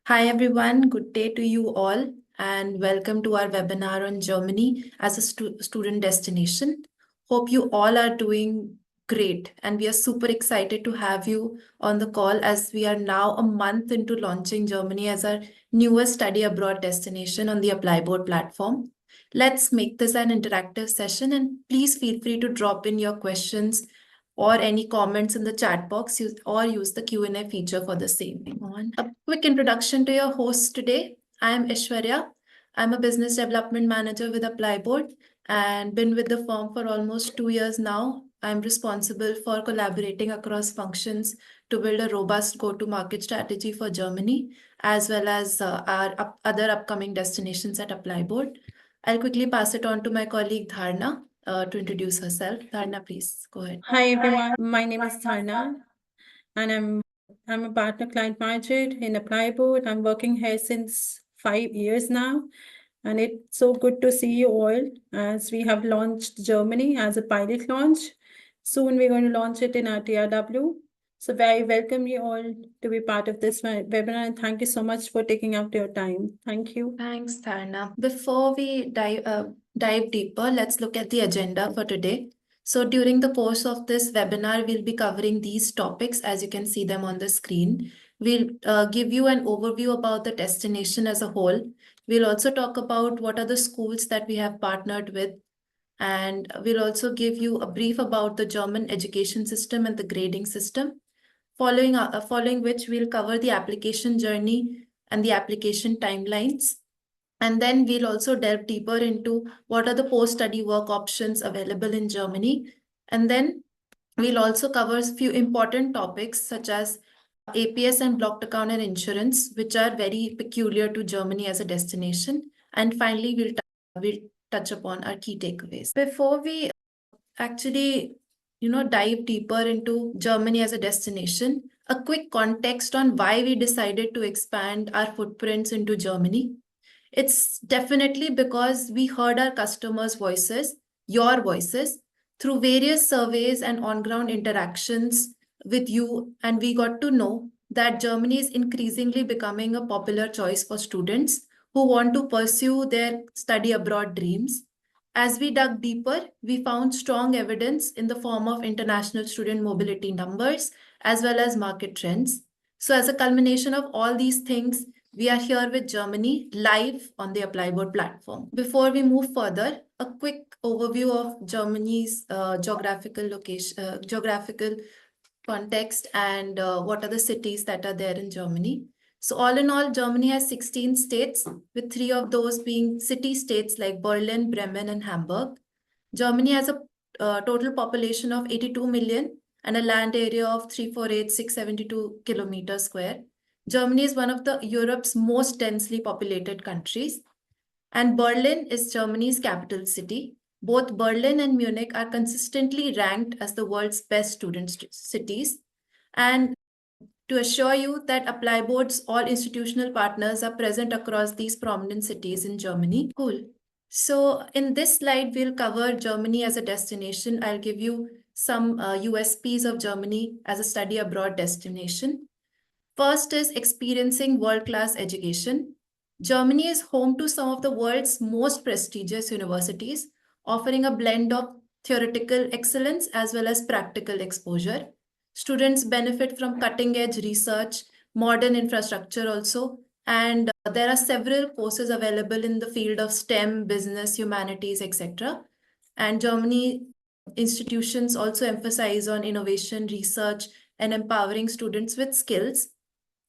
Hi everyone, good day to you all, and welcome to our webinar on Germany as a student destination. Hope you all are doing great, and we are super excited to have you on the call as we are now a month into launching Germany as our newest study abroad destination on the ApplyBoard platform. Let's make this an interactive session, and please feel free to drop in your questions or any comments in the chat box or use the Q&A feature for the same. A quick introduction to your host today. I am Ishwarya. I'm a business development manager with ApplyBoard and been with the firm for almost 2 years now. I'm responsible for collaborating across functions to build a robust go-to-market strategy for Germany, as well as our other upcoming destinations at ApplyBoard. I'll quickly pass it on to my colleague Dharna to introduce herself. Dharna, please go ahead. Hi everyone, my name is Dharna and I'm a partner client manager in ApplyBoard. I'm working here since 5 years now, and it's so good to see you all as we have launched Germany as a pilot launch. Soon we're going to launch it in our TRW. So I welcome you all to be part of this webinar, and thank you so much for taking out your time. Thank you. Thanks, Dharna. Before we dive deeper, let's look at the agenda for today. So during the course of this webinar, we'll be covering these topics as you can see them on the screen. We'll give you an overview about the destination as a whole. We'll also talk about what are the schools that we have partnered with. And we'll also give you a brief about the German education system and the grading system. Following which we'll cover the application journey and the application timelines. And then we'll also delve deeper into what are the post-study work options available in Germany. And then we'll also cover a few important topics such as APS and blocked account and insurance, which are very peculiar to Germany as a destination. And finally, we'll touch upon our key takeaways. Before we actually dive deeper into Germany as a destination, a quick context on why we decided to expand our footprints into Germany. It's definitely because we heard our customers' voices, your voices, through various surveys and on-ground interactions with you, and we got to know that Germany is increasingly becoming a popular choice for students who want to pursue their study abroad dreams. As we dug deeper, we found strong evidence in the form of international student mobility numbers as well as market trends. So as a culmination of all these things, we are here with Germany live on the ApplyBoard platform. Before we move further, a quick overview of Germany's geographical context and what are the cities that are there in Germany. So all in all, Germany has 16 states, with 3 of those being city-states like Berlin, Bremen, and Hamburg. Germany has a total population of 82 million and a land area of 348,672 kilometers square. Germany is one of the Europe's most densely populated countries, and Berlin is Germany's capital city. Both Berlin and Munich are consistently ranked as the world's best student cities. And to assure you that ApplyBoard's all institutional partners are present across these prominent cities in Germany. Cool. So in this slide, we'll cover Germany as a destination. I'll give you some USPs of Germany as a study abroad destination. First is experiencing world-class education. Germany is home to some of the world's most prestigious universities, offering a blend of theoretical excellence as well as practical exposure. Students benefit from cutting-edge research, modern infrastructure also, and there are several courses available in the field of STEM, business, humanities, etc. And Germany institutions also emphasize on innovation, research, and empowering students with skills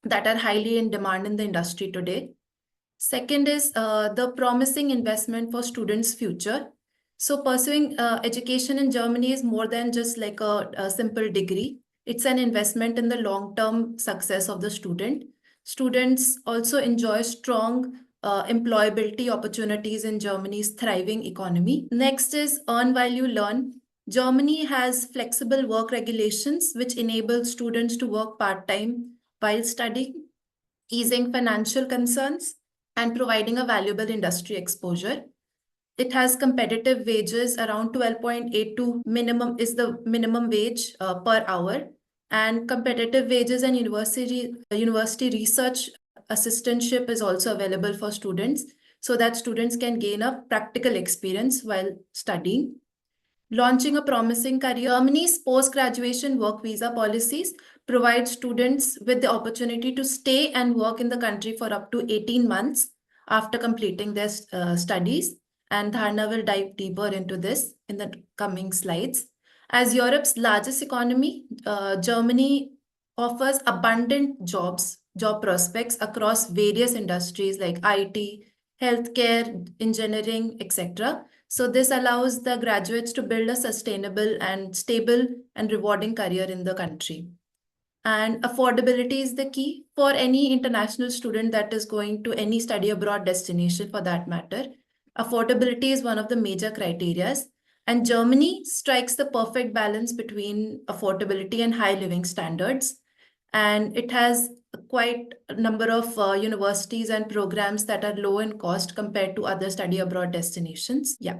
that are highly in demand in the industry today. Second is the promising investment for students' future. So pursuing education in Germany is more than just like a simple degree. It's an investment in the long-term success of the student. Students also enjoy strong employability opportunities in Germany's thriving economy. Next is earn while you learn. Germany has flexible work regulations which enable students to work part-time while studying, easing financial concerns, and providing a valuable industry exposure. It has competitive wages. Around 12.82 minimum is the minimum wage per hour, and competitive wages and university research assistantship is also available for students so that students can gain a practical experience while studying. Launching a promising career. Germany's post-graduation work visa policies provide students with the opportunity to stay and work in the country for up to 18 months after completing their studies. And Dharna will dive deeper into this in the coming slides. As Europe's largest economy, Germany offers abundant job prospects across various industries like IT, healthcare, engineering, etc. So this allows the graduates to build a sustainable and stable and rewarding career in the country. And affordability is the key for any international student that is going to any study abroad destination for that matter. Affordability is one of the major criterias. And Germany strikes the perfect balance between affordability and high living standards. And it has quite a number of universities and programs that are low in cost compared to other study abroad destinations. Yeah.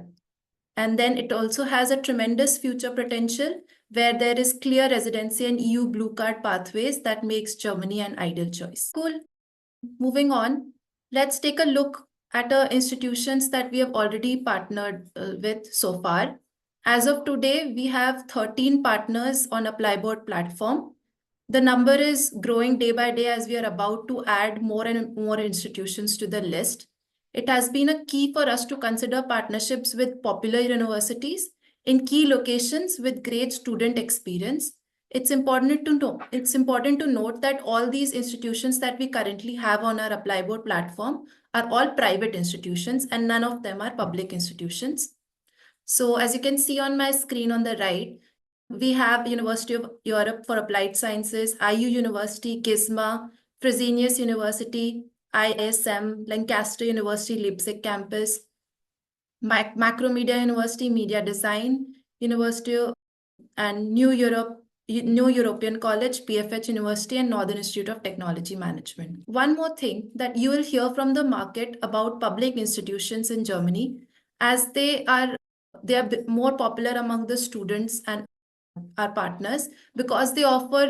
And then it also has a tremendous future potential where there is clear residency and EU blue card pathways that makes Germany an ideal choice. Cool. Moving on, let's take a look at institutions that we have already partnered with so far. As of today, we have 13 partners on ApplyBoard platform. The number is growing day by day as we are about to add more and more institutions to the list. It has been a key for us to consider partnerships with popular universities in key locations with great student experience. It's important to note that all these institutions that we currently have on our ApplyBoard platform are all private institutions and none of them are public institutions. So as you can see on my screen on the right, we have University of Europe for Applied Sciences, IU University, GISMA, Fresenius University, ISM, Lancaster University, Leipzig campus, Macromedia University, Media Design, University and New European College, PFH University, and Northern Institute of Technology Management. One more thing that you will hear from the market about public institutions in Germany, as they are more popular among the students and our partners because they offer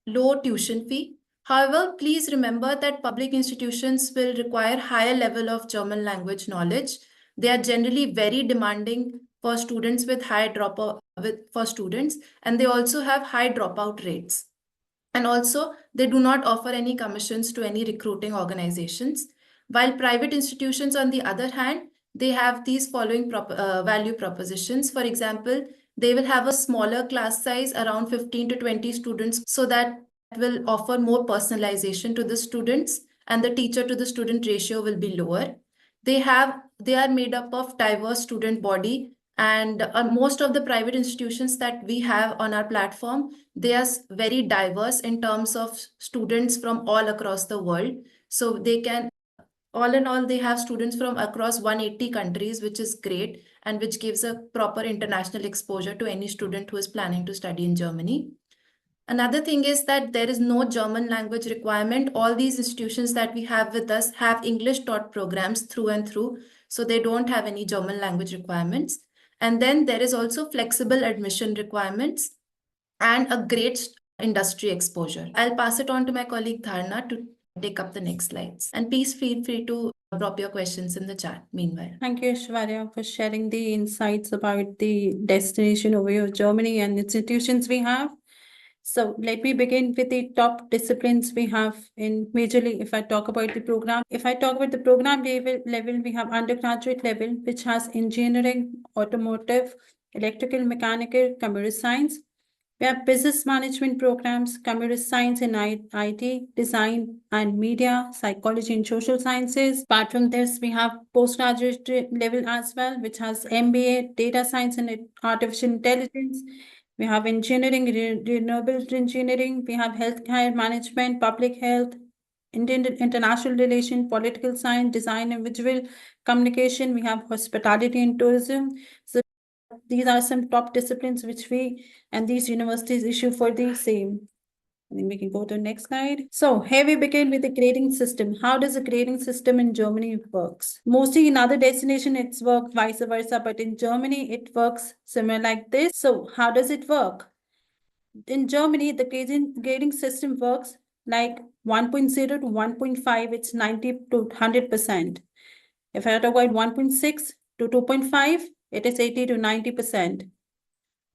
low tuition fee. However, please remember that public institutions will require higher level of German language knowledge. They are generally very demanding for students with high dropout for students, and they also have high dropout rates. And also, they do not offer any commissions to any recruiting organizations. While private institutions, on the other hand, they have these following value propositions. For example, they will have a smaller class size, around 15 to 20 students, so that will offer more personalization to the students, and the teacher to the student ratio will be lower. They are made up of diverse student body, and most of the private institutions that we have on our platform, they are very diverse in terms of students from all across the world. So they can, all in all, they have students from across 180 countries, which is great and which gives a proper international exposure to any student who is planning to study in Germany. Another thing is that there is no German language requirement. All these institutions that we have with us have English taught programs through and through, so they don't have any German language requirements. And then there is also flexible admission requirements and a great industry exposure. I'll pass it on to my colleague Dharna to take up the next slides. And please feel free to drop your questions in the chat meanwhile. Thank you, Shvarya, for sharing the insights about the destination overview of Germany and institutions we have. So let me begin with the top disciplines we have in majorly. If I talk about the program level, we have undergraduate level, which has engineering, automotive, electrical, mechanical, computer science. We have business management programs, computer science and IT, design and media, psychology and social sciences. Apart from this, we have postgraduate level as well, which has MBA, data science and artificial intelligence. We have engineering, renewable engineering. We have healthcare management, public health, international relation, political science, design and visual communication. We have hospitality and tourism. So these are some top disciplines which we and these universities issue for the same. And then we can go to the next slide. So here we begin with the grading system. How does the grading system in Germany works? Mostly in other destinations, it's worked vice versa, but in Germany, it works similar like this. So how does it work? In Germany, the grading system works like 1.0 to 1.5, it's 90 to 100%. If I talk about 1.6 to 2.5, it is 80 to 90%.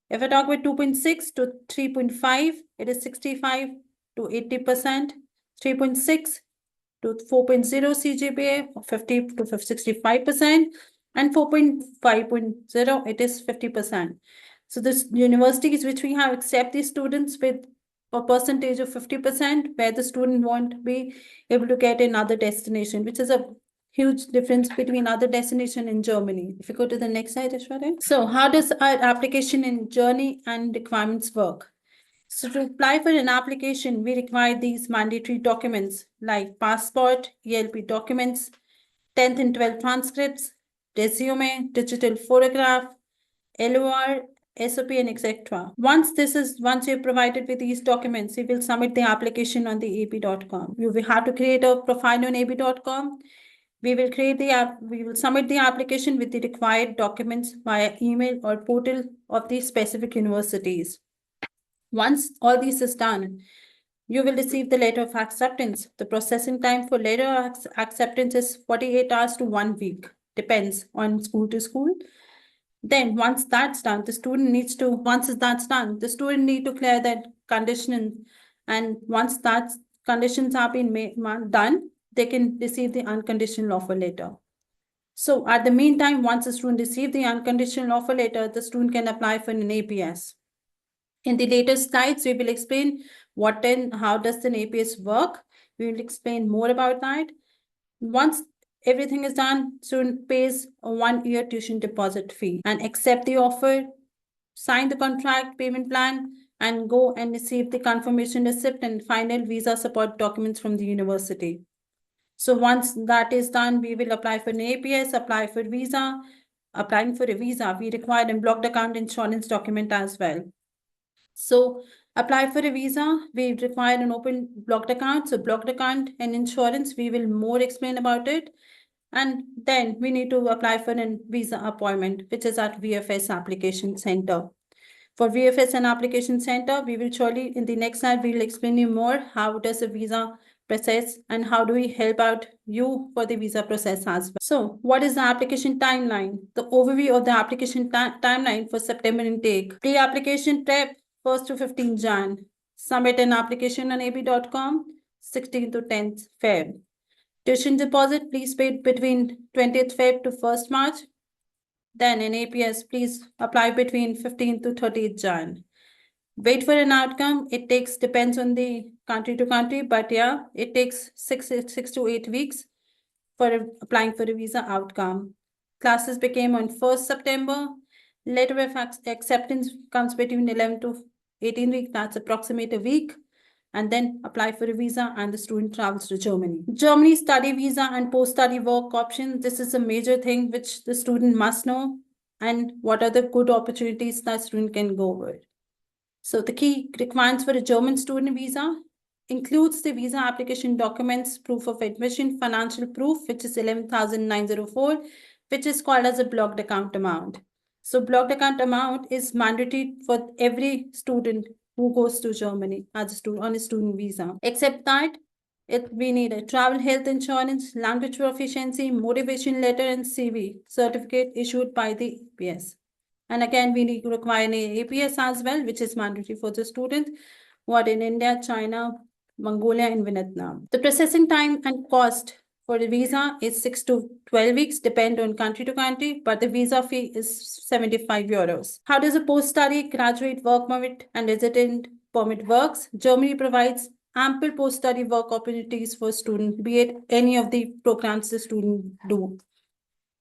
If I talk about 2.6 to 3.5, it is 65 to 80%. 3.6 to 4.0 CGPA, 50 to 65%. And 4.5.0, it is 50%. So this universities which we have accept these students with a percentage of 50%, where the student won't be able to get another destination, which is a huge difference between other destination in Germany. If you go to the next slide, Ashwarya. So how does our application in journey and requirements work? So to apply for an application, we require these mandatory documents like passport, ELP documents, 10th and 12th transcripts, resume, digital photograph, LOR, SOP, and etc. Once you're provided with these documents, you will submit the application on the ap.com. You will have to create a profile on ap.com. We will submit the application with the required documents via email or portal of the specific universities. Once all this is done, you will receive the letter of acceptance. The processing time for letter of acceptance is 48 hours to 1 week, depends on school to school. Then once that's done, the student need to clear that condition. And once that conditions have been done, they can receive the unconditional offer letter. So at the meantime, once the student receives the unconditional offer letter, the student can apply for an APS. In the later slides, we will explain what and how does an APS work. We will explain more about that. Once everything is done, student pays a 1-year tuition deposit fee and accept the offer, sign the contract payment plan, and go and receive the confirmation receipt and final visa support documents from the university. So once that is done, we will apply for an APS, apply for visa. Applying for a visa, we require a blocked account insurance document as well. So apply for a visa, we require an open blocked account. So blocked account and insurance, we will more explain about it. And then we need to apply for a visa appointment, which is at VFS Application Center. For VFS and Application Center, we will surely, in the next slide, we will explain you more how does a visa process and how do we help out you for the visa process as well. So what is the application timeline? The overview of the application timeline for September intake. Pre-application prep, 1st to 15 Jan. Submit an application on ap.com, 16th to 10th Feb. Tuition deposit, please pay between 20th Feb to 1st March. Then in APS, please apply between 15th to 30th Jan. Wait for an outcome. It depends on the country to country, but yeah, it takes 6 to 8 weeks for applying for a visa outcome. Classes became on 1st September. Letter of acceptance comes between 11 to 18 weeks. That's approximate a week. And then apply for a visa and the student travels to Germany. Germany study visa and post-study work option. This is a major thing which the student must know, and what are the good opportunities that student can go with. So the key requirements for a German student visa includes the visa application documents, proof of admission, financial proof, which is 11,904, which is called as a blocked account amount. So blocked account amount is mandatory for every student who goes to Germany as a student on a student visa. Except that, we need a travel health insurance, language proficiency, motivation letter, and CV certificate issued by the APS. And again, we need to require an APS as well, which is mandatory for the student who are in India, China, Mongolia, and Vietnam. The processing time and cost for the visa is 6 to 12 weeks, depend on country to country, but the visa fee is 75 euros. How does a post-study, graduate work permit, and resident permit works? Germany provides ample post-study work opportunities for students, be it any of the programs the student do.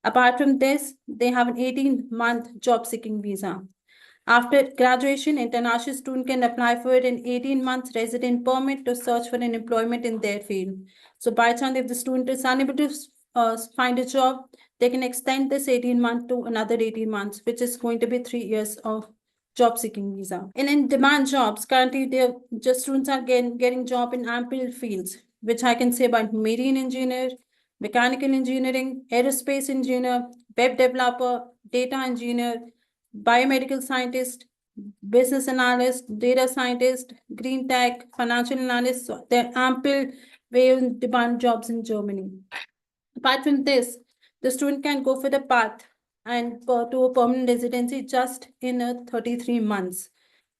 Apart from this, they have an 18-month job-seeking visa. After graduation, international student can apply for an 18-month resident permit to search for an employment in their field. So by chance, if the student is unable to find a job, they can extend this 18-month to another 18 months, which is going to be 3 years of job-seeking visa. And in demand jobs, currently, students are getting job in ample fields, which I can say about marine engineer, mechanical engineering, aerospace engineer, web developer, data engineer, biomedical scientist, business analyst, data scientist, green tech, financial analyst. So there are ample way in demand jobs in Germany. Apart from this, the student can go for the path and to a permanent residency just in a 33 months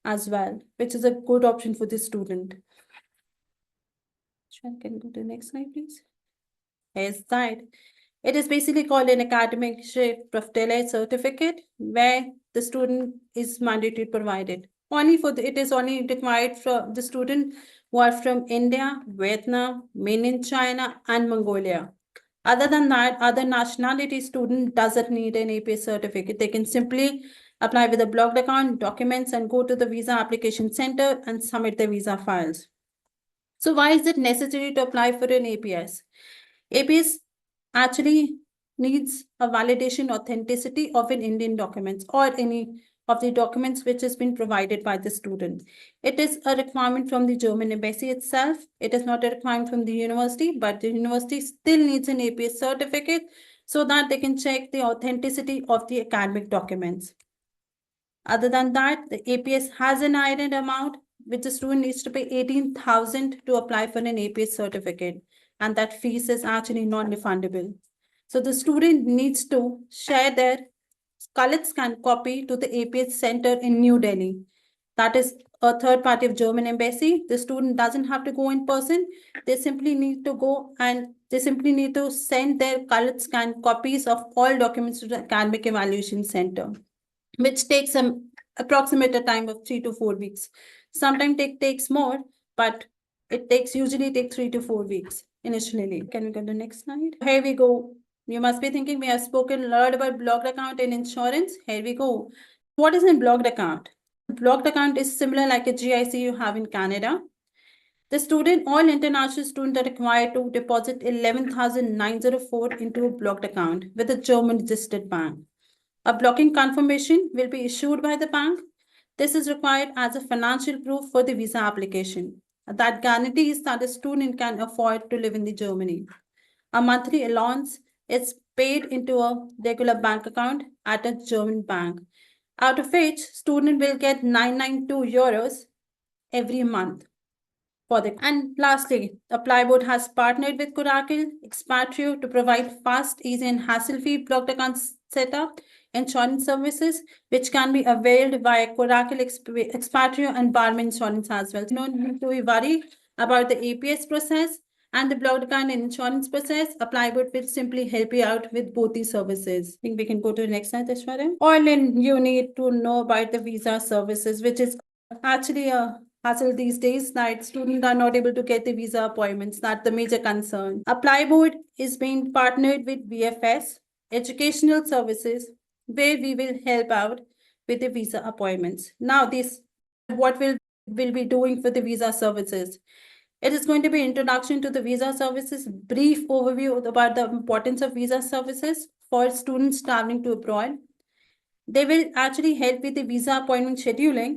as well, which is a good option for the student. Can you go to the next slide, please? Here's that. It is basically called an academic profile certificate, where the student is mandatory provided. It is only required for the student who are from India, Vietnam, mainland China, and Mongolia. Other than that, other nationality student doesn't need an APS certificate. They can simply apply with a blocked account, documents, and go to the visa application center and submit their visa files. So why is it necessary to apply for an APS? APS actually needs a validation authenticity of an Indian documents or any of the documents which has been provided by the student. It is a requirement from the German embassy itself. It is not a requirement from the university, but the university still needs an APS certificate so that they can check the authenticity of the academic documents. Other than that, the APS has an iron amount which the student needs to pay 18,000 to apply for an APS certificate, and that fees is actually non-refundable. So the student needs to share their colored scan copy to the APS center in New Delhi. That is a third party of German embassy. The student doesn't have to go in person. They simply need to go and they simply need to send their colored scan copies of all documents to the academic evaluation center, which takes an approximate time of 3 to 4 weeks. Sometimes it takes more, but usually takes 3 to 4 weeks initially. Can we go to the next slide? Here we go. You must be thinking we have spoken a lot about blocked account and insurance. Here we go. What is a blocked account? Blocked account is similar like a GIC you have in Canada. All international students are required to deposit 11,904 into a blocked account with a German registered bank. A blocking confirmation will be issued by the bank. This is required as a financial proof for the visa application that guarantees that the student can afford to live in the Germany. A monthly allowance is paid into a regular bank account at a German bank, out of which student will get 992 euros every month. And lastly, ApplyBoard has partnered with Coracle Expatrio to provide fast, easy, and hassle-free blocked account setup insurance services, which can be availed by Coracle Expatrio and Barman Insurance as well. No need to worry about the APS process and the blocked account and insurance process. ApplyBoard will simply help you out with both these services. I think we can go to the next slide, Ashwarya. All in, you need to know about the visa services, which is actually a hassle these days that students are not able to get the visa appointments. That's the major concern. ApplyBoard is being partnered with VFS Educational Services, where we will help out with the visa appointments. Now, what will be doing for the visa services. It is going to be introduction to the visa services, brief overview about the importance of visa services for students traveling to abroad. They will actually help with the visa appointment scheduling.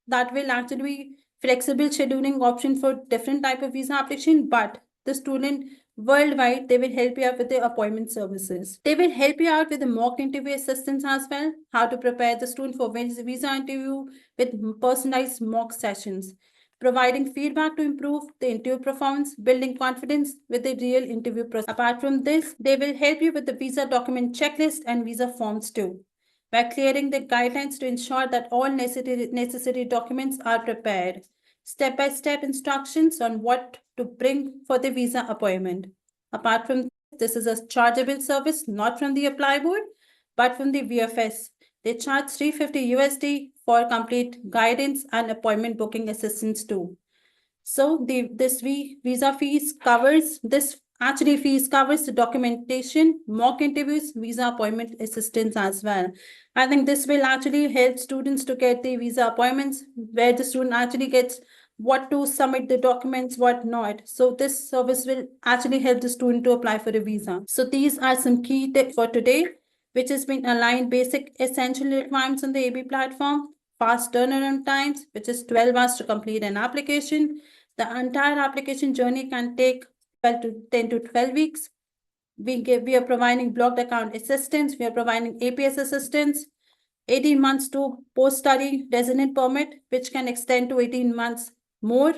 That will actually be flexible scheduling option for different type of visa application, but the student worldwide, they will help you out with the appointment services. They will help you out with the mock interview assistance as well, how to prepare the student for visa interview with personalized mock sessions, providing feedback to improve the interview performance, building confidence with the real interview process. Apart from this, they will help you with the visa document checklist and visa forms too, by clearing the guidelines to ensure that all necessary documents are prepared. Step-by-step instructions on what to bring for the visa appointment. Apart from this is a chargeable service, not from the ApplyBoard, but from the VFS. They charge 350 USD for complete guidance and appointment booking assistance too. So this visa fees covers the documentation, mock interviews, visa appointment assistance as well. I think this will actually help students to get the visa appointments where the student actually gets what to submit the documents, what not. So this service will actually help the student to apply for a visa. So these are some key tips for today, which has been aligned basic essential requirements on the AB platform, fast turnaround times, which is 12 hours to complete an application. The entire application journey can take 10 to 12 weeks. We are providing blocked account assistance. We are providing APS assistance. 18 months to post-study resident permit, which can extend to 18 months more.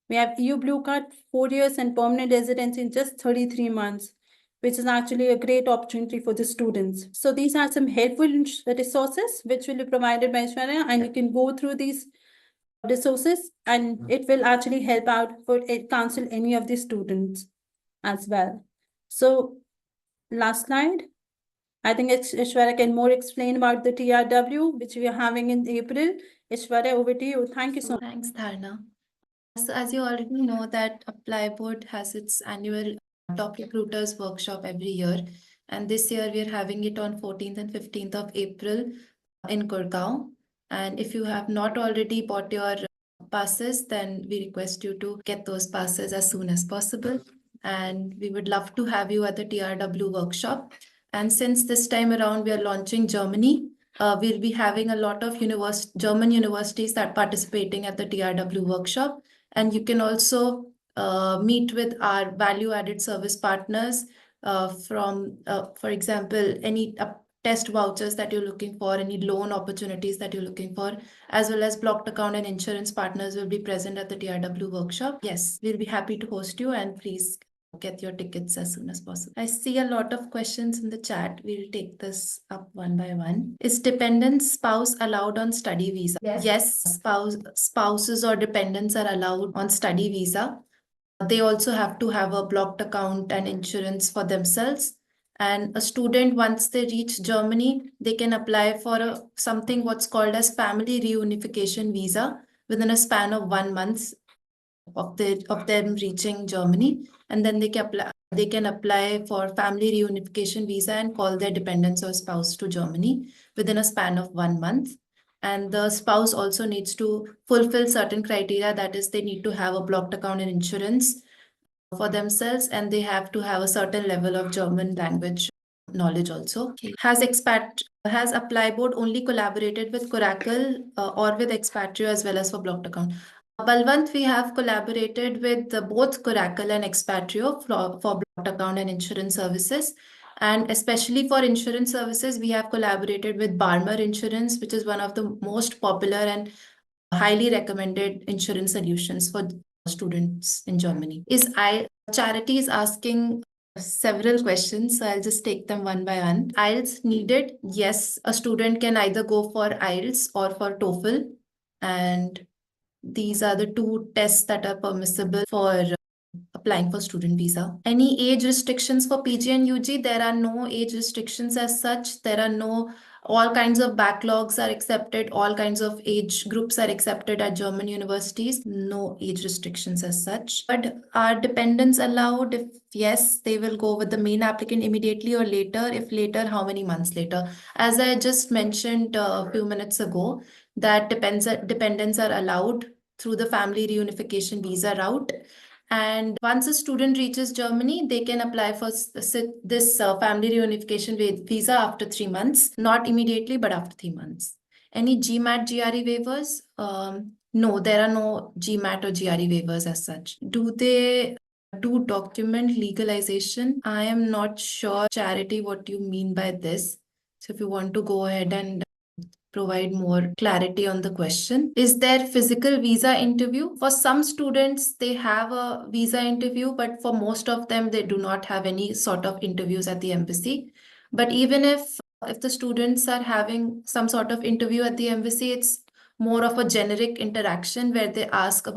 We have EU Blue Card, 4 years, and permanent residency in just 33 months, which is actually a great opportunity for the students. So these are some helpful resources which will be provided by Shwara, and you can go through these resources and it will actually help out for counsel any of the students as well. So last slide. I think Ishwara can more explain about the TRW, which we are having in April. Ishwara, over to you. Thank you so much. Thanks, Dharna. So as you already know that ApplyBoard has its annual top recruiters workshop every year. And this year we are having it on 14th and 15th of April in Gurgaon. And if you have not already bought your passes, then we request you to get those passes as soon as possible. And we would love to have you at the TRW workshop. And since this time around we are launching Germany, we'll be having a lot of German universities that participating at the TRW workshop. And you can also meet with our value-added service partners from, for example, any test vouchers that you're looking for, any loan opportunities that you're looking for, as well as blocked account and insurance partners will be present at the TRW workshop. Yes, we'll be happy to host you, and please get your tickets as soon as possible. I see a lot of questions in the chat. We'll take this up one by one. Is dependent spouse allowed on study visa? Yes, spouses or dependents are allowed on study visa. They also have to have a blocked account and insurance for themselves. And a student, once they reach Germany, they can apply for something what's called as family reunification visa within a span of 1 month of them reaching Germany, and then they can apply for family reunification visa and call their dependents or spouse to Germany within a span of 1 month. And the spouse also needs to fulfill certain criteria, that is, they need to have a blocked account and insurance for themselves, and they have to have a certain level of German language knowledge also. Okay. Has ApplyBoard only collaborated with Coracle or with Expatrio as well as for blocked account? Balwant, we have collaborated with both Coracle and Expatrio for blocked account and insurance services. And especially for insurance services, we have collaborated with Barmer Insurance, which is one of the most popular and highly recommended insurance solutions for students in Germany. Charity is asking several questions, so I'll just take them one by one. IELTS needed? Yes, a student can either go for IELTS or for TOEFL, and these are the two tests that are permissible for applying for student visa. Any age restrictions for PG and UG? There are no age restrictions as such. There are no, all kinds of backlogs are accepted. All kinds of age groups are accepted at German universities. No age restrictions as such. But are dependents allowed? If yes, they will go with the main applicant immediately or later. If later, how many months later? As I just mentioned a few minutes ago, that dependents are allowed through the family reunification visa route. And once a student reaches Germany, they can apply for this family reunification visa after 3 months, not immediately, but after 3 months. Any GMAT, GRE waivers? No, there are no GMAT or GRE waivers as such. Do they do document legalization? I am not sure, Charity, what you mean by this. So if you want to go ahead and provide more clarity on the question. Is there physical visa interview? For some students, they have a visa interview, but for most of them, they do not have any sort of interviews at the embassy. But even if the students are having some sort of interview at the embassy, it's more of a generic interaction where they ask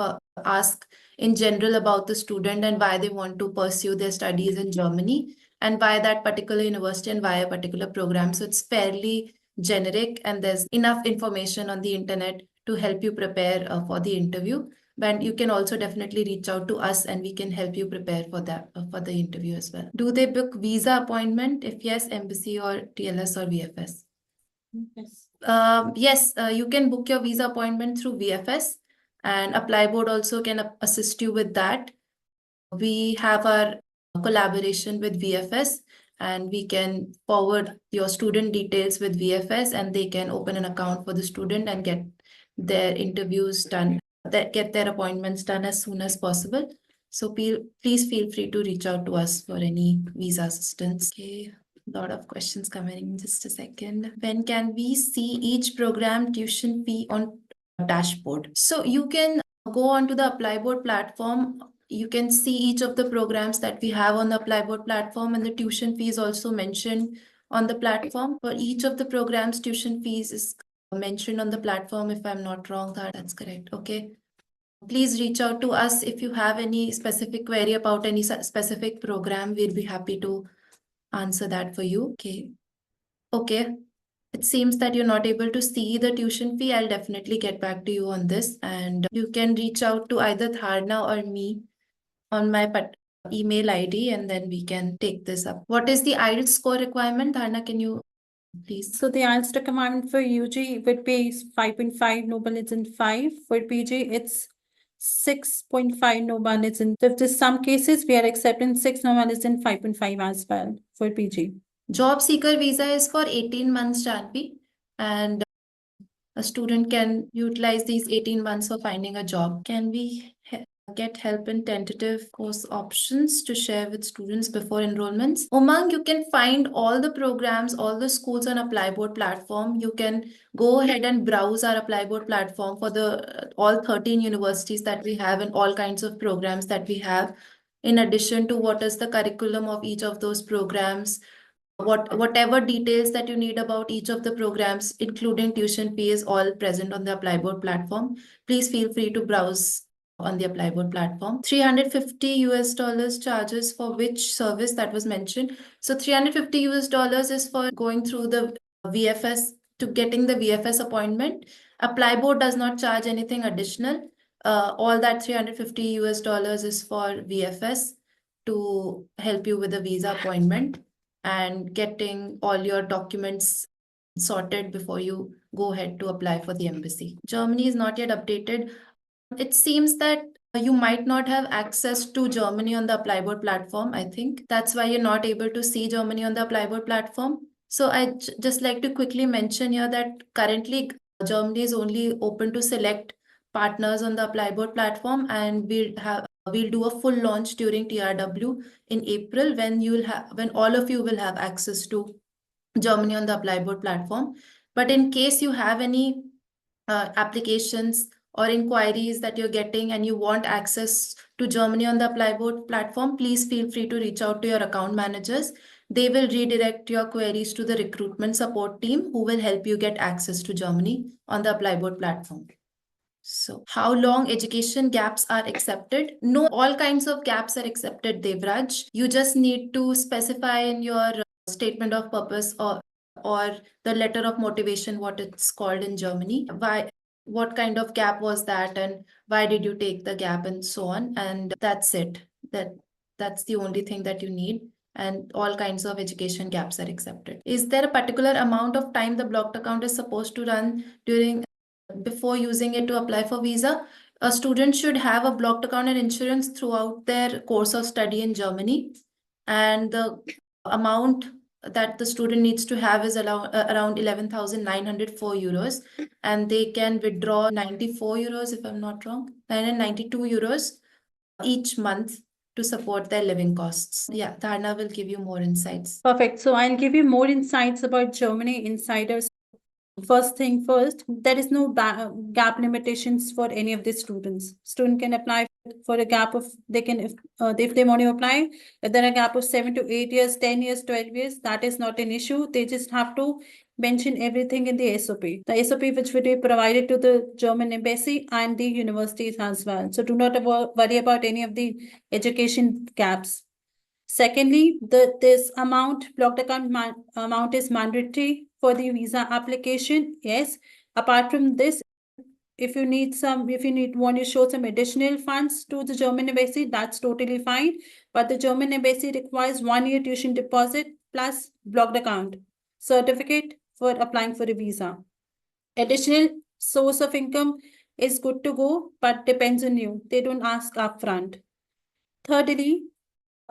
in general about the student and why they want to pursue their studies in Germany and why that particular university and why a particular program. So it's fairly generic, and there's enough information on the internet to help you prepare for the interview. But you can also definitely reach out to us and we can help you prepare for that for the interview as well. Do they book visa appointment? If yes, embassy or TLS or VFS? Yes, you can book your visa appointment through VFS, and ApplyBoard also can assist you with that. We have our collaboration with VFS, and we can forward your student details with VFS, and they can open an account for the student and get their interviews done, get their appointments done as soon as possible. So please feel free to reach out to us for any visa assistance. Okay. Lot of questions coming in. Just a second. When can we see each program tuition fee on dashboard? So you can go onto the ApplyBoard platform. You can see each of the programs that we have on the ApplyBoard platform, and the tuition fee is also mentioned on the platform. For each of the programs, tuition fees is mentioned on the platform. If I'm not wrong, that's correct. Okay. Please reach out to us if you have any specific query about any specific program. We'll be happy to answer that for you. Okay. Okay. It seems that you're not able to see the tuition fee. I'll definitely get back to you on this. And you can reach out to either Dharna or me on my email ID, and then we can take this up. What is the IELTS score requirement? Dharna, can you please? So the IELTS requirement for UG would be 5.5, no less than 5. For PG, it's 6.5, no less than. If there's some cases, we are accepting 6, no less than 5.5 as well for PG. Job seeker visa is for 18 months, Janvi, and a student can utilize these 18 months for finding a job. Can we get help in tentative course options to share with students before enrollments? Umang, you can find all the programs, all the schools on ApplyBoard platform. You can go ahead and browse our ApplyBoard platform for the all 13 universities that we have and all kinds of programs that we have. In addition to what is the curriculum of each of those programs, whatever details that you need about each of the programs, including tuition fee, is all present on the ApplyBoard platform. Please feel free to browse on the ApplyBoard platform. $350 charges for which service that was mentioned. So $350 is for going through the VFS to getting the VFS appointment. ApplyBoard does not charge anything additional. All that $350 is for VFS to help you with the visa appointment and getting all your documents sorted before you go ahead to apply for the embassy. Germany is not yet updated. It seems that you might not have access to Germany on the ApplyBoard platform. I think that's why you're not able to see Germany on the ApplyBoard platform. So I just like to quickly mention here that currently Germany is only open to select partners on the ApplyBoard platform, and we'll do a full launch during TRW in April when all of you will have access to Germany on the ApplyBoard platform. But in case you have any applications or inquiries that you're getting and you want access to Germany on the ApplyBoard platform, please feel free to reach out to your account managers. They will redirect your queries to the recruitment support team, who will help you get access to Germany on the ApplyBoard platform. So how long education gaps are accepted? No, all kinds of gaps are accepted, Devraj. You just need to specify in your statement of purpose or the letter of motivation, what it's called in Germany. What kind of gap was that, and why did you take the gap, and so on. And that's it. That's the only thing that you need. And all kinds of education gaps are accepted. Is there a particular amount of time the blocked account is supposed to run before using it to apply for visa? A student should have a blocked account and insurance throughout their course of study in Germany. And the amount that the student needs to have is around 11,904 euros. And they can withdraw 94 euros, if I'm not wrong, 992 euros each month to support their living costs. Yeah, Dharna will give you more insights. Perfect. So I'll give you more insights about Germany insiders. First thing first, there is no gap limitations for any of the students. Student can apply for a gap of, if they want to apply, if there are a gap of 7 to 8 years, 10 years, 12 years, that is not an issue. They just have to mention everything in the SOP. The SOP which will be provided to the German embassy and the universities as well. So do not worry about any of the education gaps. Secondly, this blocked account amount is mandatory for the visa application. Yes. Apart from this, if you want to show some additional funds to the German embassy, that's totally fine. But the German embassy requires 1 year tuition deposit plus blocked account certificate for applying for a visa. Additional source of income is good to go, but depends on you. They don't ask upfront. Thirdly,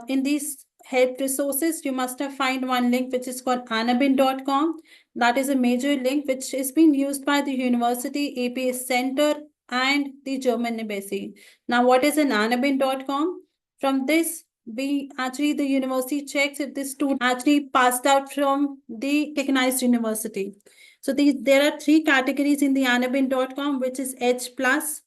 in these help resources, you must have find one link which is called anabin.com. That is a major link which is being used by the university, APS Center, and the German embassy. Now, what is an anabin.com? From this, the university checks if the student actually passed out from the recognized university. So there are three categories in the anabin.com, which is H plus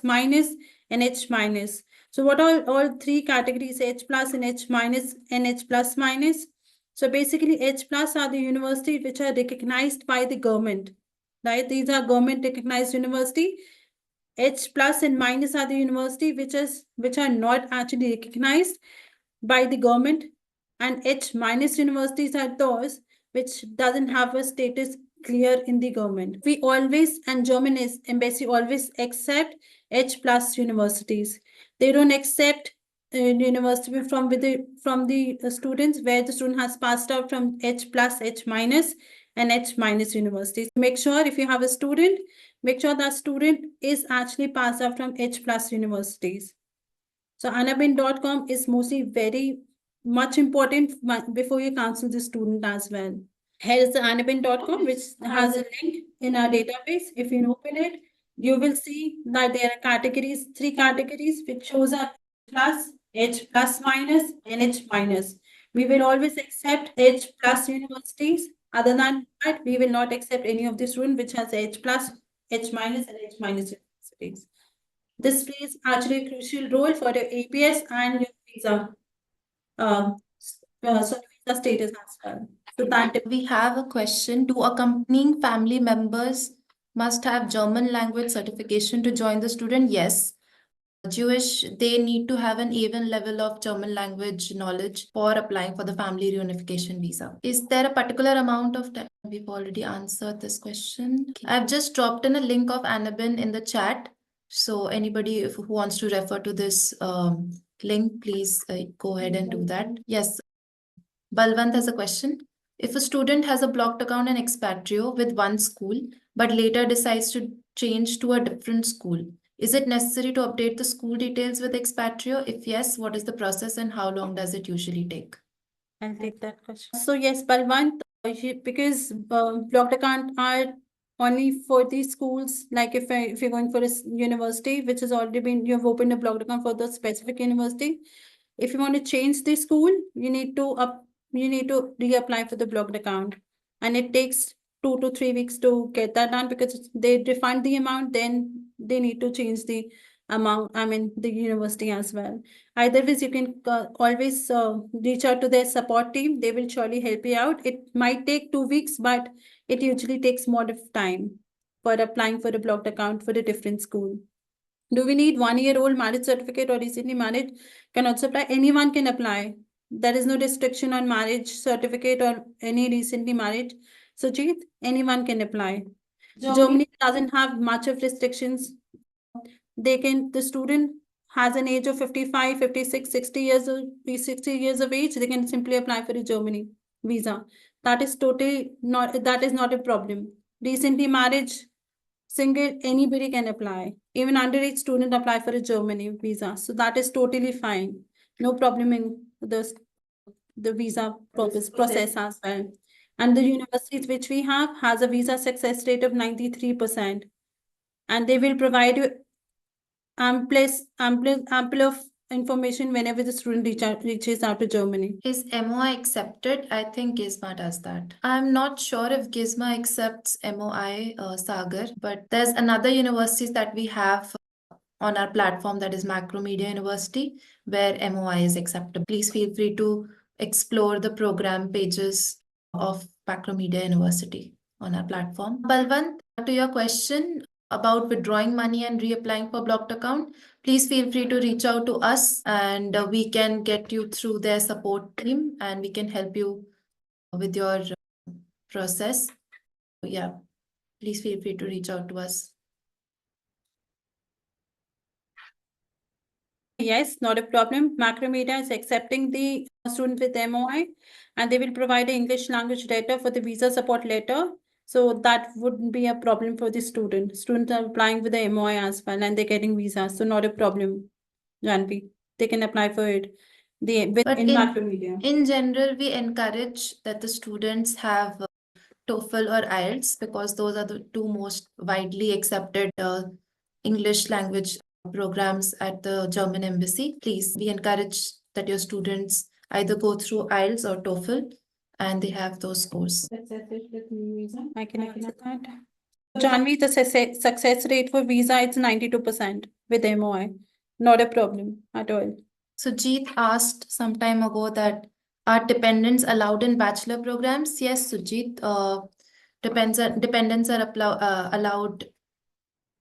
minus, and H minus. So what all three categories, H plus and H minus and H plus minus? So basically H plus are the universities which are recognized by the government, right? These are government recognized university. H plus and minus are the university which are not actually recognized by the government, and H minus universities are those which doesn't have a status clear in the government. We always, and German embassy always accept H plus universities. They don't accept university from the students where the student has passed out from H plus, H minus, and H minus universities. Make sure if you have a student, make sure that student is actually passed out from H plus universities. So anabin.com is mostly very much important before you cancel the student as well. Here is the anabin.com, which has a link in our database. If you open it, you will see that there are categories, three categories, which shows up plus, H plus minus, and H minus. We will always accept H plus universities. Other than that, we will not accept any of the student which has H plus, H minus, and H minus universities. This plays actually a crucial role for your APS and your visa, so visa status as well. So that We have a question. Do accompanying family members must have German language certification to join the student? Yes. Jewish, they need to have an even level of German language knowledge for applying for the family reunification visa. Is there a particular amount of time? We've already answered this question. I've just dropped in a link of Annabin in the chat. So anybody who wants to refer to this link, please go ahead and do that. Yes, Balwant has a question. If a student has a blocked account in Expatrio with one school, but later decides to change to a different school, is it necessary to update the school details with Expatrio? If yes, what is the process and how long does it usually take? I'll take that question. So yes, Balwant, because blocked account are only for the schools, like if you're going for a university, which has already been, you've opened a blocked account for the specific university. If you want to change the school, you need to reapply for the blocked account. And it takes 2 to 3 weeks to get that done, because they refund the amount, then they need to change the amount, the university as well. Either ways, you can always reach out to their support team. They will surely help you out. It might take 2 weeks, but it usually takes more of time for applying for a blocked account for a different school. Do we need 1-year-old marriage certificate or recently married can also apply? Anyone can apply. There is no restriction on marriage certificate or any recently married. So, Jeet, anyone can apply. Germany doesn't have much of restrictions. The student has an age of 55, 56, 60 years of age, they can simply apply for a Germany visa. That is not a problem. Recently marriage, single, anybody can apply. Even underage student apply for a Germany visa. So that is totally fine. No problem in the visa process as well. And the universities which we have has a visa success rate of 93%. And they will provide you ample of information whenever the student reaches out to Germany. Is MOI accepted? I think Gizma does that. I'm not sure if Gizma accepts MOI, Sagar, but there's another universities that we have on our platform, that is Macromedia University, where MOI is acceptable. Please feel free to explore the program pages of Macromedia University on our platform. Balwant, to your question about withdrawing money and reapplying for blocked account, please feel free to reach out to us, and we can get you through their support team and we can help you with your process. Yeah, please feel free to reach out to us. Yes, not a problem. Macromedia is accepting the student with MOI, and they will provide an English language letter for the visa support letter. So that wouldn't be a problem for the student. Students are applying with the MOI as well, and they're getting visas. So not a problem, Janvi. They can apply for it. But In Macromedia. in general, we encourage that the students have TOEFL or IELTS, because those are the two most widely accepted English language programs at the German embassy. Please, we encourage that your students either go through IELTS or TOEFL and they have those scores. I can answer that. Janvi, the success rate for visa it's 92% with MOI. Not a problem at all. So Jeet asked some time ago that are dependents allowed in bachelor programs? Yes, Sujit. Dependents are allowed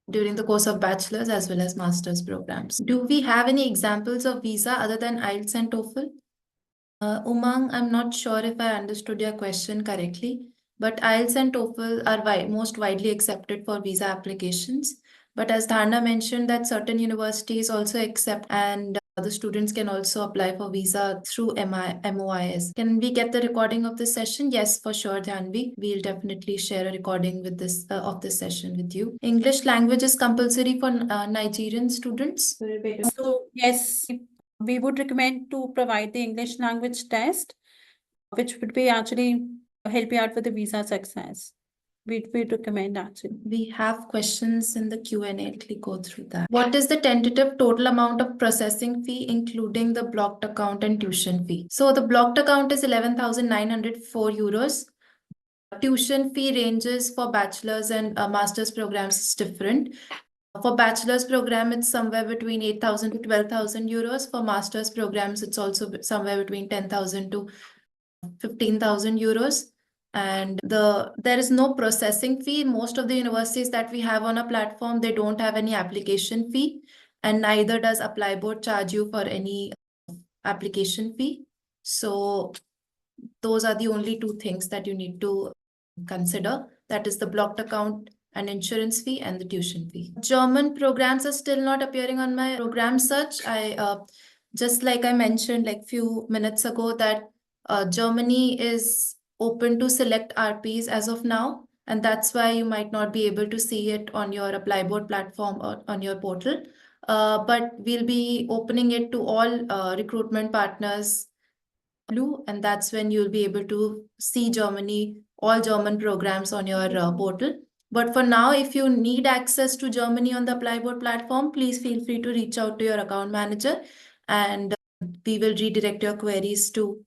during the course of bachelor's as well as master's programs. Do we have any examples of visa other than IELTS and TOEFL? Umang, I'm not sure if I understood your question correctly, but IELTS and TOEFL are most widely accepted for visa applications. But as Dharna mentioned, that certain universities also accept, and the students can also apply for visa through MOIS. Can we get the recording of this session? Yes, for sure, Dhanvi. We'll definitely share a recording with this of this session with you. English language is compulsory for Nigerian students. So yes, we would recommend to provide the English language test, which would be actually help you out with the visa success. We'd recommend actually. We have questions in the Q&A. Quickly go through that. What is the tentative total amount of processing fee, including the blocked account and tuition fee? So the blocked account is 11,904 euros. Tuition fee ranges for bachelor's and master's programs is different. For bachelor's program, it's somewhere between 8,000 to 12,000 euros. For master's programs, it's also somewhere between 10,000 to 15,000 euros. And there is no processing fee. Most of the universities that we have on a platform, they don't have any application fee, and neither does ApplyBoard charge you for any application fee. So those are the only two things that you need to consider. That is the blocked account and insurance fee and the tuition fee. German programs are still not appearing on my program search. Just like I mentioned like few minutes ago that Germany is open to select RPs as of now, and that's why you might not be able to see it on your ApplyBoard platform or on your portal. But we'll be opening it to all recruitment partners, and that's when you'll be able to see all German programs on your portal. But for now, if you need access to Germany on the ApplyBoard platform, please feel free to reach out to your account manager, and we will redirect your queries to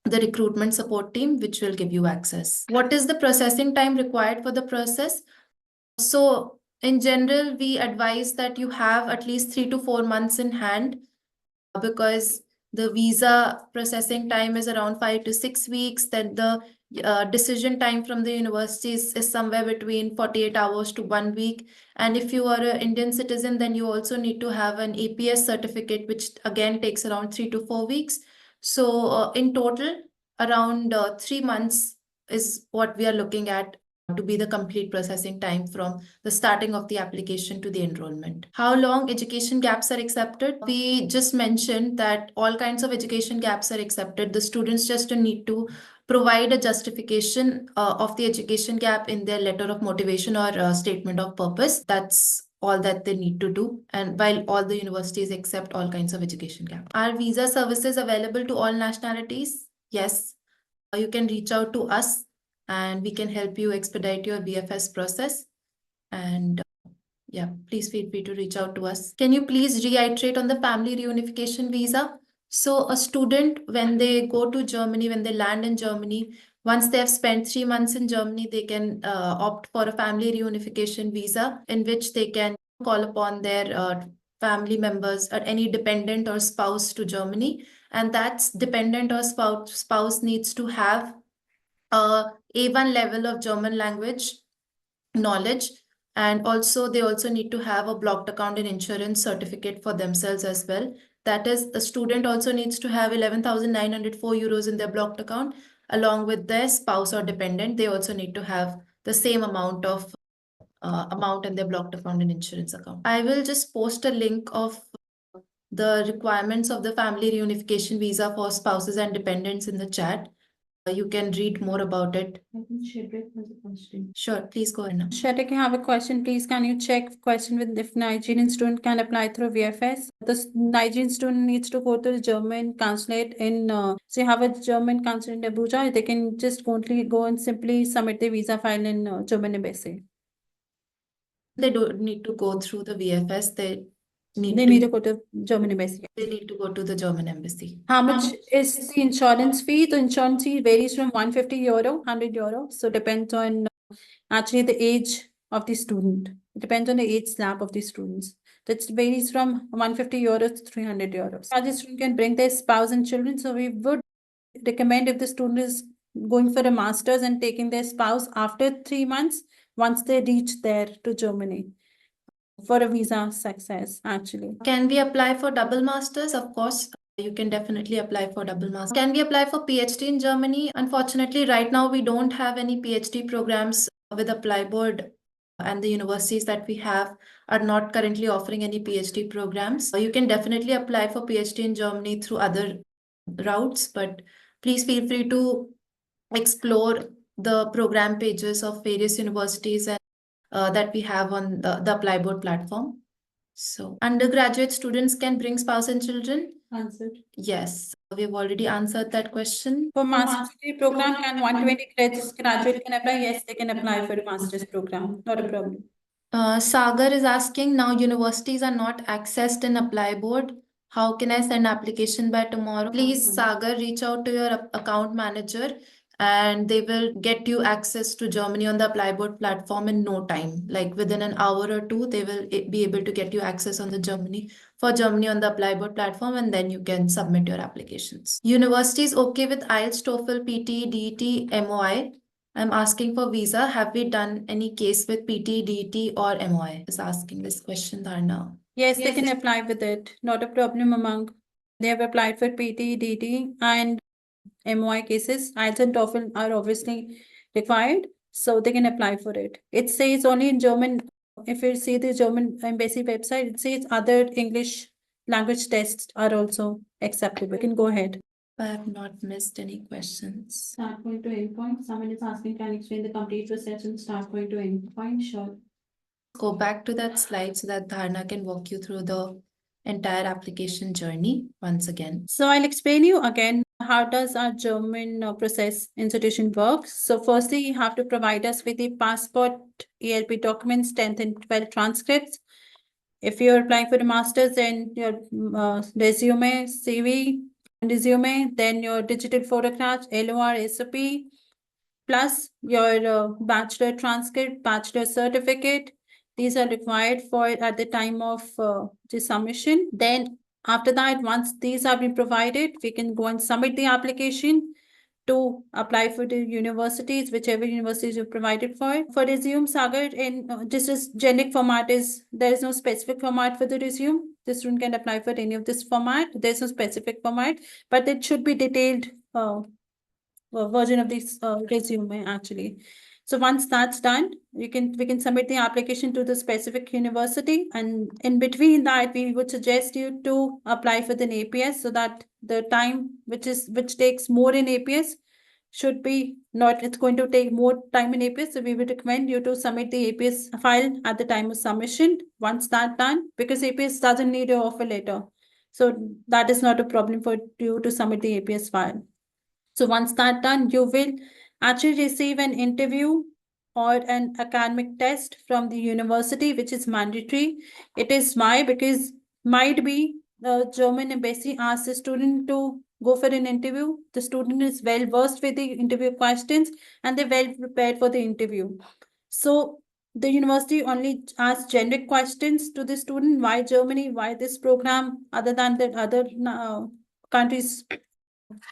the recruitment support team, which will give you access. What is the processing time required for the process? So in general, we advise that you have at least 3 to 4 months in hand, because the visa processing time is around 5 to 6 weeks. Then the decision time from the universities is somewhere between 48 hours to 1 week. And if you are an Indian citizen, then you also need to have an APS certificate, which again takes around 3 to 4 weeks. So in total, around 3 months is what we are looking at to be the complete processing time from the starting of the application to the enrollment. How long education gaps are accepted? We just mentioned that all kinds of education gaps are accepted. The students just need to provide a justification of the education gap in their letter of motivation or statement of purpose. That's all that they need to do. And while all the universities accept all kinds of education gaps. Are visa services available to all nationalities? Yes. You can reach out to us and we can help you expedite your VFS process. And yeah, please feel free to reach out to us. Can you please reiterate on the family reunification visa? So a student, when they go to Germany, when they land in Germany, once they have spent 3 months in Germany, they can opt for a family reunification visa in which they can call upon their family members or any dependent or spouse to Germany. And that's dependent or spouse needs to have A1 level of German language knowledge. And also they also need to have a blocked account and insurance certificate for themselves as well. That is, the student also needs to have 11,904 euros in their blocked account, along with their spouse or dependent. They also need to have the same amount in their blocked account and insurance account. I will just post a link of the requirements of the family reunification visa for spouses and dependents in the chat. You can read more about it. I think Shedrick has a question. Sure, please go ahead now. Shedrick, you have a question. Please, can you check question with if Nigerian student can apply through VFS? The Nigerian student needs to go to the German consulate in, so you have a German consulate in Abuja. They can just only go and simply submit the visa file in German embassy. They don't need to go through the VFS. Need They to- need to go to German embassy. They need to go to the German embassy. How much is the insurance fee? The insurance fee varies from 150 euro, 100 euro. So depends on actually the age of the student. It depends on the age slab of the students. That varies from 150 euros to 300 euros. The student can bring their spouse and children. So we would recommend if the student is going for a master's and taking their spouse after 3 months, once they reach there to Germany for a visa success, actually. Can we apply for double masters? Of course, you can definitely apply for double masters. Can we apply for PhD in Germany? Unfortunately, right now we don't have any PhD programs with ApplyBoard, and the universities that we have are not currently offering any PhD programs. You can definitely apply for PhD in Germany through other routes, but please feel free to explore the program pages of various universities and that we have on the ApplyBoard platform. So undergraduate students can bring spouse and children? Answered. Yes, we've already answered that question. For master's degree program, can 120 credits graduate can apply? Yes, they can apply for a master's program. Not a problem. Sagar is asking, now universities are not accessed in ApplyBoard. How can I send application by tomorrow? Please, Sagar, reach out to your account manager and they will get you access to Germany on the ApplyBoard platform in no time. Like within an hour or two, they will be able to get you access on the Germany on the ApplyBoard platform, and then you can submit your applications. Universities okay with IELTS, TOEFL, PT, DET, MOI? I'm asking for visa. Have we done any case with PT, DET, or MOI? Is asking this question, Dharna. Yes, they can apply with it. Not a problem among. They have applied for PT, DT, and MOI cases. IELTS and TOEFL are obviously required, so they can apply for it. It says only in German. If you see the German embassy website, it says other English language tests are also acceptable. You can go ahead. I have not missed any questions. Start point to end point. Someone is asking, can you explain the complete process from start point to end point? Sure. Go back to that slide so that Dharna can walk you through the entire application journey once again. So I'll explain you again, how does our German process institution work. So firstly, you have to provide us with the passport, ELP documents, 10th and 12th transcripts. If you're applying for the master's, then your resume, then your digital photographs, LOR, SOP, plus your bachelor transcript, bachelor certificate. These are required for at the time of the submission. Then after that, once these have been provided, we can go and submit the application to apply for the universities, whichever universities you provided for. For resume, Sagar, in this is generic format there is no specific format for the resume. The student can apply for any of this format. There's no specific format, but it should be detailed version of this resume actually. So once that's done, we can submit the application to the specific university, and in between that, we would suggest you to apply for the APS so that the time which takes more in APS should be not, it's going to take more time in APS. So we would recommend you to submit the APS file at the time of submission. Once that's done, because APS doesn't need your offer letter. So that is not a problem for you to submit the APS file. So once that's done, you will actually receive an interview or an academic test from the university, which is mandatory. It is why, because might be the German embassy asks the student to go for an interview. The student is well versed with the interview questions and they're well prepared for the interview. So the university only asks generic questions to the student. Why Germany? Why this program? Other than the other countries'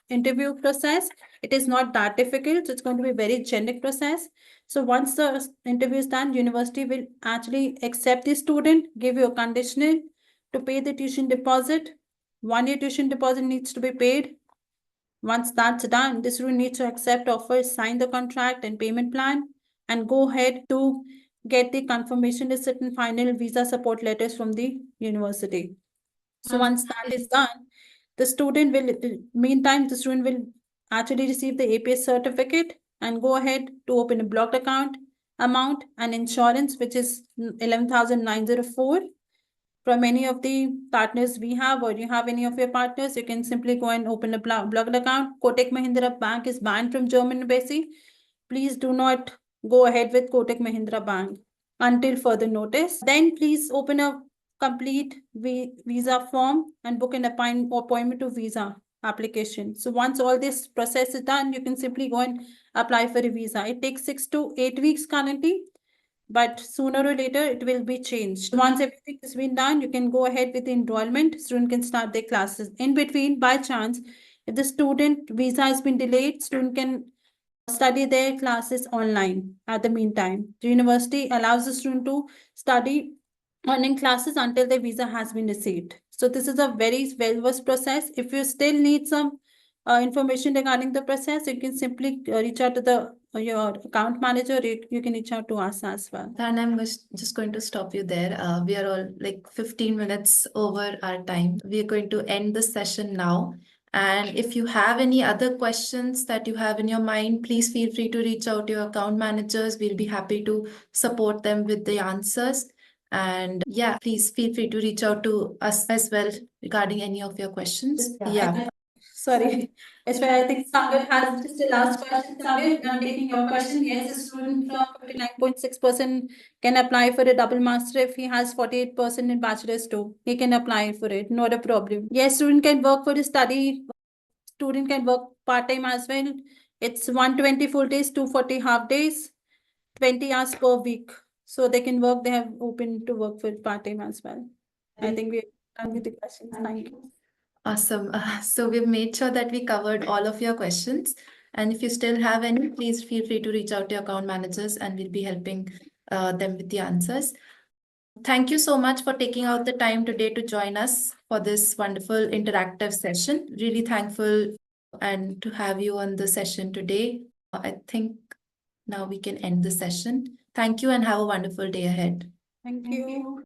interview process, it is not that difficult. So it's going to be a very generic process. So once the interview is done, university will actually accept the student, give you a conditional to pay the tuition deposit. 1 year tuition deposit needs to be paid. Once that's done, the student needs to accept offers, sign the contract and payment plan, and go ahead to get the confirmation receipt and final visa support letters from the university. So once that is done, the student will, meantime, the student will actually receive the APS certificate and go ahead to open a blocked account amount and insurance, which is 11,904. From any of the partners we have, or you have any of your partners, you can simply go and open a blocked account. Kotak Mahindra Bank is banned from German embassy. Please do not go ahead with Kotak Mahindra Bank until further notice. Then please open a complete visa form and book an appointment to visa application. So once all this process is done, you can simply go and apply for a visa. It takes 6 to 8 weeks currently, but sooner or later it will be changed. Once everything has been done, you can go ahead with the enrollment. Student can start their classes. In between, by chance, if the student visa has been delayed, student can study their classes online at the meantime. The university allows the student to study online classes until their visa has been received. So this is a very well-versed process. If you still need some information regarding the process, you can simply reach out to the your account manager. You can reach out to us as well. And I'm just going to stop you there. We are all like 15 minutes over our time. We are going to end the session now. And if you have any other questions that you have in your mind, please feel free to reach out to your account managers. We'll be happy to support them with the answers. And yeah, please feel free to reach out to us as well regarding any of your questions. Yeah. Sorry, I think Sagar has just the last question. Sagar, I'm taking your question. Yes, a student from 59.6% can apply for a double master if he has 48% in bachelor's too. He can apply for it, not a problem. Yes, student can work for the study. Student can work part-time as well. It's 120 full days, 240 half days, 20 hours per week. So they can work, they have open to work for part-time as well. I think we're done with the questions. Thank you. Awesome. So we've made sure that we covered all of your questions. And if you still have any, please feel free to reach out to your account managers and we'll be helping them with the answers. Thank you so much for taking out the time today to join us for this wonderful interactive session. Really thankful and to have you on the session today. I think now we can end the session. Thank you and have a wonderful day ahead. Thank you.